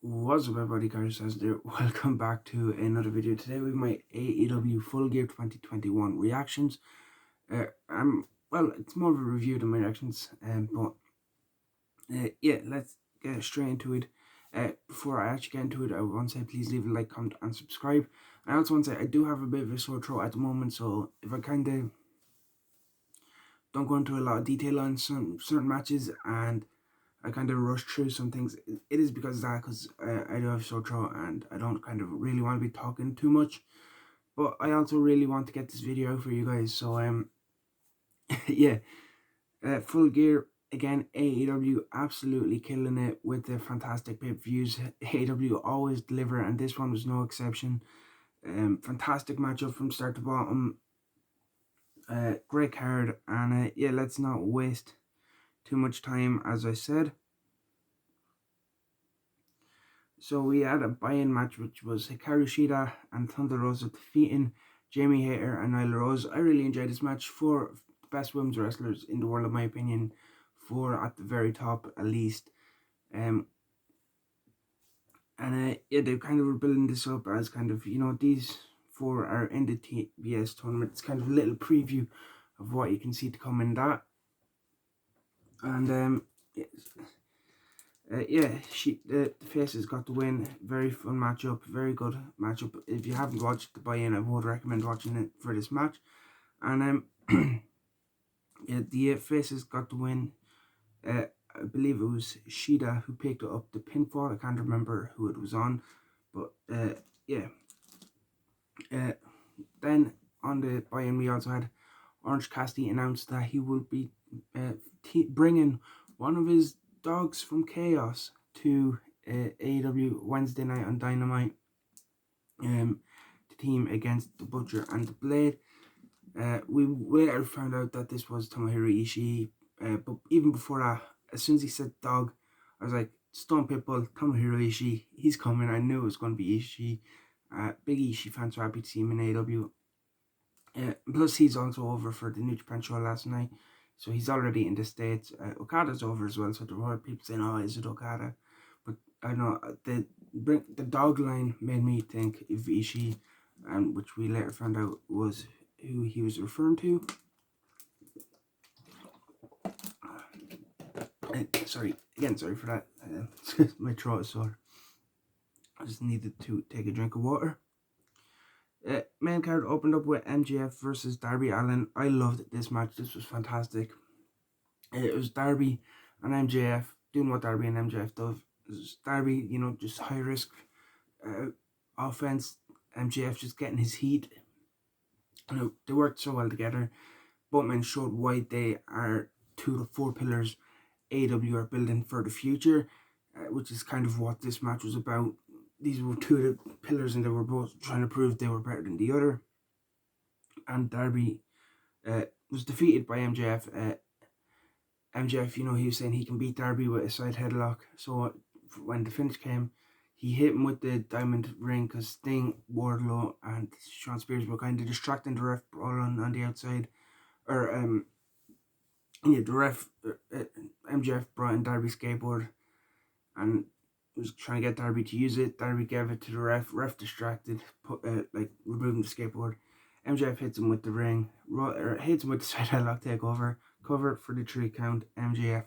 What's up everybody, Carlos says there. Welcome back to another video. Today with my AEW Full Gear 2021 reactions. Well, it's more of a review than my reactions, but yeah, let's get straight into it. Before I actually get into it, I want to say please leave a like, comment, and subscribe. I also want to say I do have a bit of a sore throat at the moment, so if I kind of don't go into a lot of detail on certain matches and I kind of rush through some things, it is because of that, because I do have sore throat and I don't kind of really want to be talking too much. But I also really want to get this video out for you guys. So yeah, Full Gear again. AEW absolutely killing it with the fantastic pay-per-views. AEW always deliver, and this one was no exception. Fantastic matchup from start to bottom. Great card, and yeah, let's not waste too much time. As I said, so we had a buy-in match, which was Hikaru Shida and Thunder Rosa defeating Jamie Hayter and Nyla Rose. I really enjoyed this match. For the best women's wrestlers in the world, in my opinion. Four at the very top, at least. And yeah, they kind of were building this up as kind of, these four are in the TBS tournament. It's kind of a little preview of what you can see to come in that. And yeah, the Faces got the win. Very fun matchup, very good matchup. If you haven't watched the buy-in, I would recommend watching it for this match. And yeah, the Faces got the win. I believe it was Shida who picked up the pinfall. I can't remember who it was on, but yeah. Then on the buy-in, we also had Orange Cassidy announced that he will be bringing one of his dogs from Chaos to AEW Wednesday night on Dynamite. The team against the Butcher and the Blade. We later found out that this was Tomohiro Ishii, but even before that, as soon as he said dog, I was like, Stone Pitbull, Tomohiro Ishii, he's coming. I knew it was going to be Ishii. Big Ishii fans were happy to see him in AEW. Plus, he's also over for the New Japan show last night, so he's already in the States. Okada's over as well, so there were people saying, "Oh, is it Okada?" But I know the dog line made me think of Ishii, and which we later found out was who he was referring to. Sorry for that. My throat is sore. I just needed to take a drink of water. Main card opened up with MJF versus Darby Allin. I loved this match. This was fantastic. It was Darby and MJF doing what Darby and MJF does. Darby, just high risk offense. MJF just getting his heat. They worked so well together. Both men showed why they are two of the four pillars AEW are building for the future, which is kind of what this match was about. These were two of the pillars, and they were both trying to prove they were better than the other. And Darby was defeated by MJF. MJF, he was saying he can beat Darby with a side headlock. So when the finish came, he hit him with the diamond ring because Sting, Wardlow, and Shawn Spears were kind of distracting the ref brawling on the outside. Yeah, the ref, MJF brought in Darby's skateboard and was trying to get Darby to use it. Darby gave it to the ref. Ref distracted, removing the skateboard. MJF hits him with the ring, hits him with the side headlock takeover, cover for the 3 count. MJF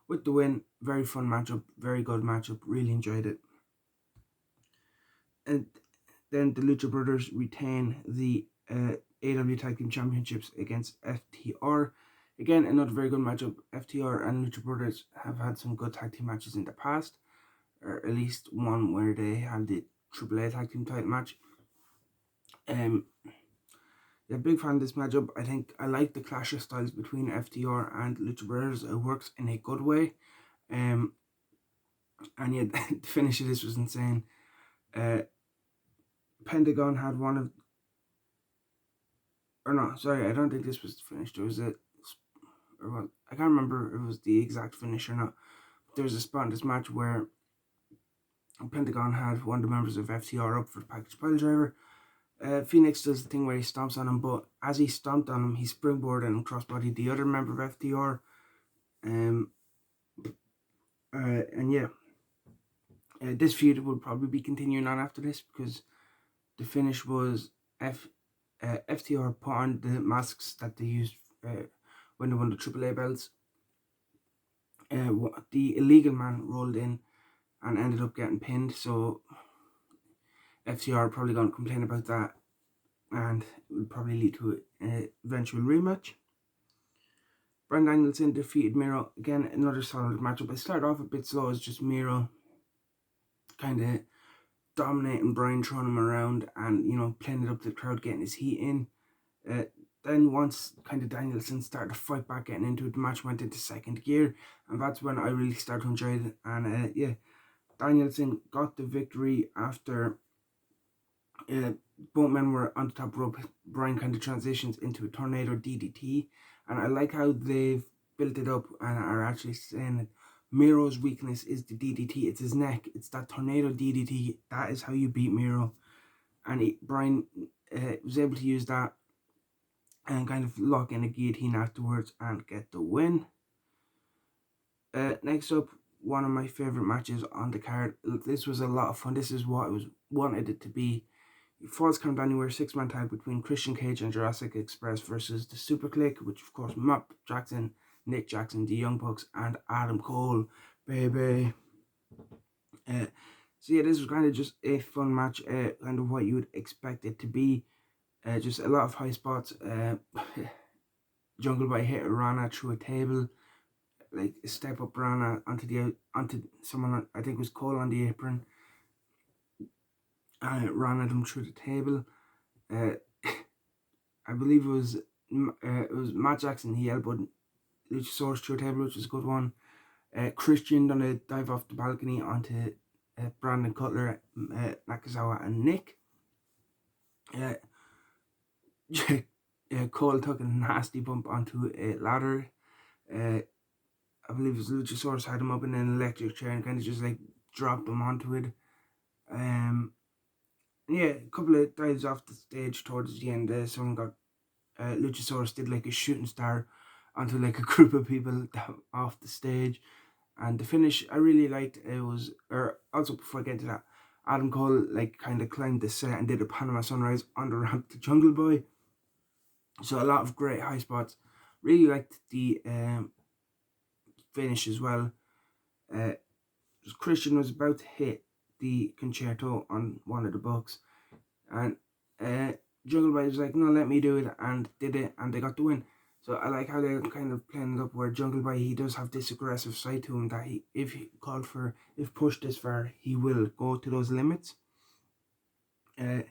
with the win. Very fun matchup, very good matchup. Really enjoyed it. And then the Lucha Brothers retain the AEW Tag Team Championships against FTR. Again, another very good matchup. FTR and Lucha Brothers have had some good tag team matches in the past, or at least one where they had the AAA tag team title match. Yeah, big fan of this matchup. I think I like the clash of styles between FTR and Lucha Brothers. It works in a good way. And yeah, the finish of this was insane. Pentagon had one of, or no, sorry, I don't think this was finished. There was I can't remember if it was the exact finish or not. But there was a spot in this match where Pentagon had one of the members of FTR up for the package pile driver. Phoenix does the thing where he stomps on him, but as he stomped on him, he springboarded and crossbodied the other member of FTR. And yeah, This feud will probably be continuing on after this, because the finish was FTR put on the masks that they used when they won the AAA belts. The illegal man rolled in and ended up getting pinned, so FTR are probably going to complain about that, and it will probably lead to an eventual rematch. Bryan Danielson defeated Miro. Again, another solid matchup. I started off a bit slow as just Miro kind of dominating Bryan, throwing him around and, playing it up to the crowd, getting his heat in. Then once kind of Danielson started to fight back, getting into it, the match went into second gear, and that's when I really started to enjoy it. And Danielson got the victory after both men were on the top rope. Bryan kind of transitions into a tornado DDT, and I like how they've built it up and are actually saying that Miro's weakness is the DDT. It's his neck. It's that tornado DDT. That is how you beat Miro. And Bryan was able to use that and kind of lock in a guillotine afterwards and get the win. Next up, one of my favourite matches on the card. This was a lot of fun. This is what I wanted it to be. Falls Count Anywhere 6-man tag between Christian Cage and Jurassic Express versus the Super Clique, which of course Matt Jackson, Nick Jackson, the Young Bucks, and Adam Cole, baby. So yeah, this was kind of just a fun match, kind of what you would expect it to be. Just a lot of high spots. Jungle Boy hit Rana through a table, like step up Rana onto someone, I think it was Cole, on the apron. Ran at him through the table. I believe it was Matt Jackson. He elbowed Luchasaurus through a table, which was a good one. Christian done a dive off the balcony onto Brandon Cutler, Nakazawa, and Nick. Cole took a nasty bump onto a ladder. I believe it was Luchasaurus had him up in an electric chair and kind of just like dropped him onto it. A couple of dives off the stage towards the end. Someone got Luchasaurus did like a shooting star onto like a group of people off the stage, and the finish I really liked. It was, or also before I get to that, Adam Cole like kind of climbed the set and did a Panama Sunrise on the ramp to Jungle Boy. So a lot of great high spots. Really liked the finish as well. Christian was about to hit the concerto on one of the Bucks, and Jungle Boy was like, no, let me do it, and did it, and they got the win. So I like how they're kind of playing it up where Jungle Boy, he does have this aggressive side to him that if pushed this far, he will go to those limits. That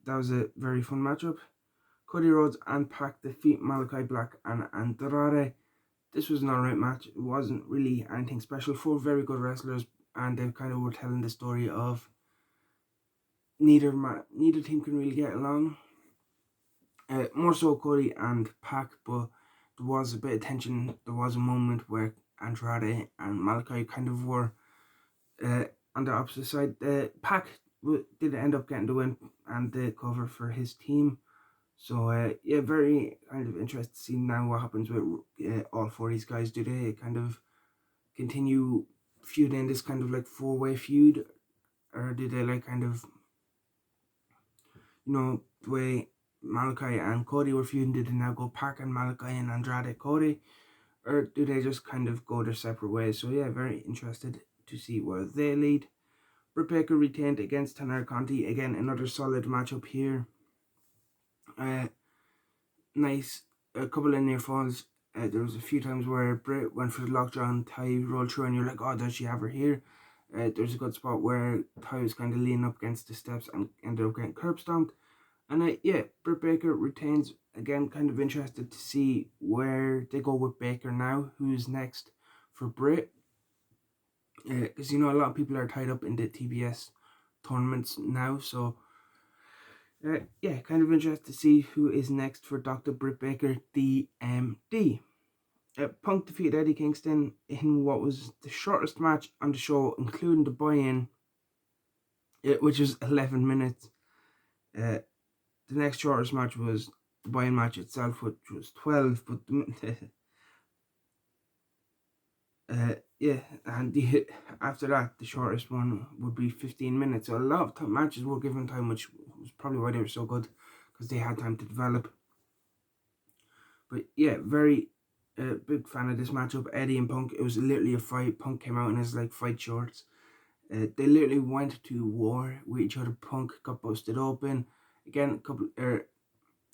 was a very fun matchup. Cody Rhodes and Pac defeat Malachi Black and Andrade. This was an alright match. It wasn't really anything special. 4 very good wrestlers, and they kind of were telling the story of neither team can really get along. More so Cody and Pac, but there was a bit of tension. There was a moment where Andrade and Malachi kind of were on the opposite side. Pac did end up getting the win and the cover for his team. So very kind of interested to see now what happens with all 4 of these guys. Do they kind of continue feuding this kind of like 4-way feud, or do they like kind of, the way Malachi and Cody were feuding, did they now go Pac and Malachi and Andrade Cody, or do they just kind of go their separate ways? So yeah, very interested to see where they lead. Britt Baker retained against Tanner Conti. Again, another solid matchup here. Nice, a couple of near falls. There was a few times where Britt went for the lockjaw and Ty rolled through, and you're like, oh, does she have her here? There's a good spot where Ty was kind of leaning up against the steps and ended up getting curb stomped. And Britt Baker retains. Again, kind of interested to see where they go with Baker now. Who's next for Britt? Because a lot of people are tied up in the TBS tournaments now. So kind of interested to see who is next for Dr. Britt Baker, DMD. Punk defeated Eddie Kingston in what was the shortest match on the show, including the buy-in, which was 11 minutes. The next shortest match was the buy-in match itself, which was 12. But yeah, and after that, the shortest one would be 15 minutes. So a lot of matches were given time, which was probably why they were so good, because they had time to develop. But yeah, very big fan of this matchup, Eddie and Punk. It was literally a fight. Punk came out in his like fight shorts. They literally went to war with each other. Punk got busted open. Again,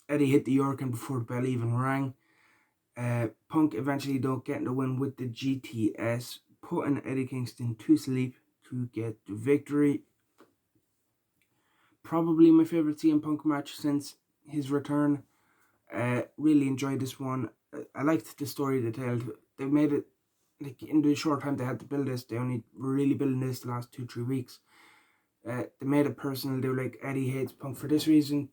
Eddie hit the Yorkin before the bell even rang. Punk eventually don't get the win with the GTS, putting Eddie Kingston to sleep to get the victory. Probably my favorite CM Punk match since his return. Really enjoyed this one. I liked the story they told. They made it like in the short time they had to build this. They only were really building this the last 2-3 weeks. They made it personal. They were like, Eddie hates Punk for this reason.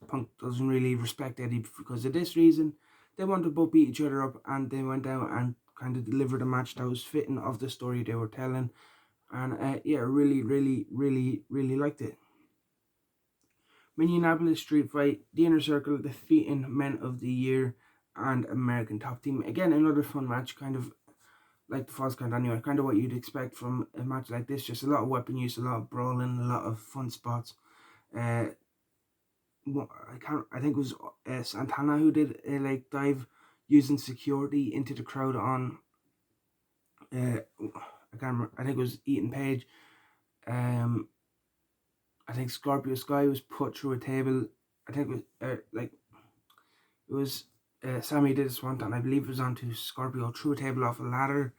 Punk doesn't really respect Eddie because of this reason. They wanted to both beat each other up, and they went out and kind of delivered a match that was fitting of the story they were telling. And yeah, really liked it. Minneapolis Street Fight, The Inner Circle defeating Men of the Year and American Top Team. Again, another fun match, kind of like the Falls Count anyway, kind of what you'd expect from a match like this. Just a lot of weapon use, a lot of brawling, a lot of fun spots. I think it was Santana who did a like dive using security into the crowd on I can't remember, I think it was Ethan Page. I think Scorpio Sky was put through a table. I think it was Sammy did a swanton. I believe it was onto Scorpio, threw a table off a ladder.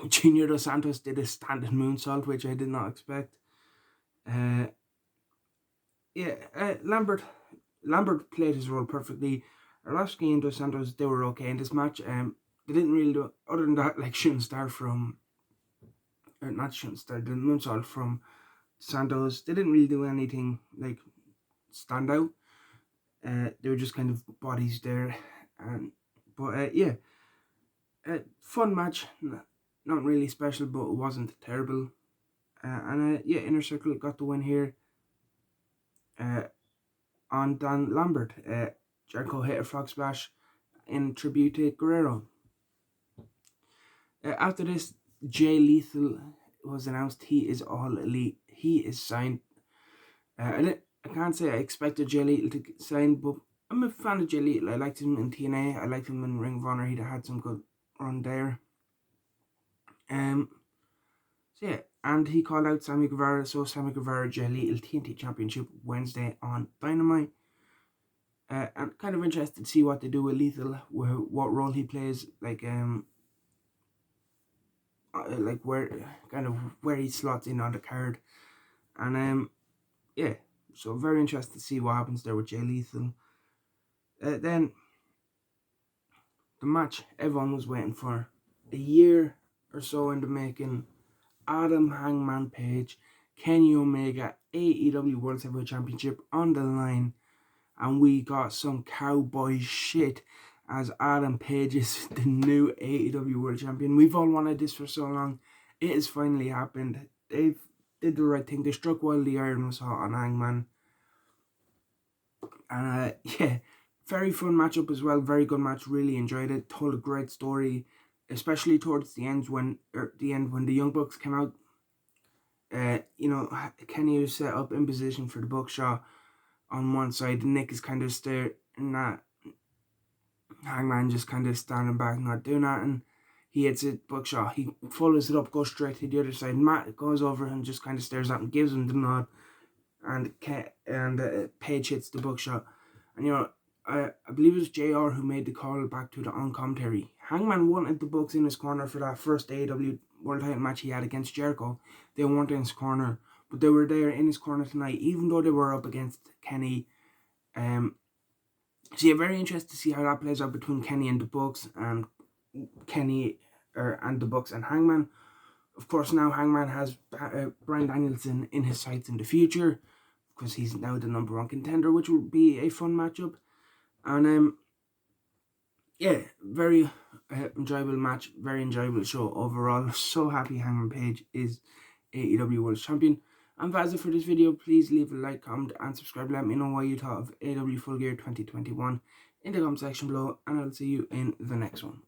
Junior Dos Santos did a standing moonsault, which I did not expect. Lambert played his role perfectly. Arlovsky and Dos Santos, they were okay in this match. They didn't really do, other than that, like shooting star from, or not shooting star, the moonsault from Santos. They didn't really do anything like stand out. They were just kind of bodies there, but yeah, fun match. Not really special, but it wasn't terrible. And yeah, Inner Circle got the win here. On Dan Lambert, Jericho hit a frog splash in tribute to Guerrero. After this, Jay Lethal was announced. He is All Elite. He is signed. I can't say I expected Jay Lethal to sign, but I'm a fan of Jay Lethal. I liked him in TNA. I liked him in Ring of Honor. He had some good run there. So yeah, and he called out Sammy Guevara. So Sammy Guevara, Jay Lethal TNT Championship Wednesday on Dynamite. I'm kind of interested to see what they do with Lethal, what role he plays, like where he slots in on the card, and yeah, so very interested to see what happens there with Jay Lethal. Then the match everyone was waiting for, a year or so in the making. Adam Hangman Page, Kenny Omega, AEW World Heavyweight Championship on the line, and we got some cowboy shit as Adam Page is the new AEW World Champion. We've all wanted this for so long. It has finally happened. They did the right thing. They struck while the iron was hot on Hangman. And yeah, very fun matchup as well. Very good match. Really enjoyed it. Told a great story, especially towards the end when the Young Bucks came out. Kenny was set up in position for the buckshot on one side. Nick is kind of staring at Hangman, just kind of standing back, not doing that, and he hits it, buckshot. He follows it up, goes straight to the other side. Matt goes over and just kind of stares at him, gives him the nod, and Page hits the buckshot. And I believe it was JR who made the call back to the on commentary. Hangman wanted the Bucks in his corner for that first AEW World Title match he had against Jericho. They weren't in his corner, but they were there in his corner tonight, even though they were up against Kenny. So yeah, very interested to see how that plays out between Kenny and the Bucks, and and the Bucks and Hangman. Of course, now Hangman has Bryan Danielson in his sights in the future, because he's now the #1 contender, which will be a fun matchup. And yeah, very enjoyable match, very enjoyable show overall. So happy Hangman Page is AEW World Champion. And that's it for this video. Please leave a like, comment, and subscribe. Let me know what you thought of AEW Full Gear 2021 in the comment section below, and I'll see you in the next one.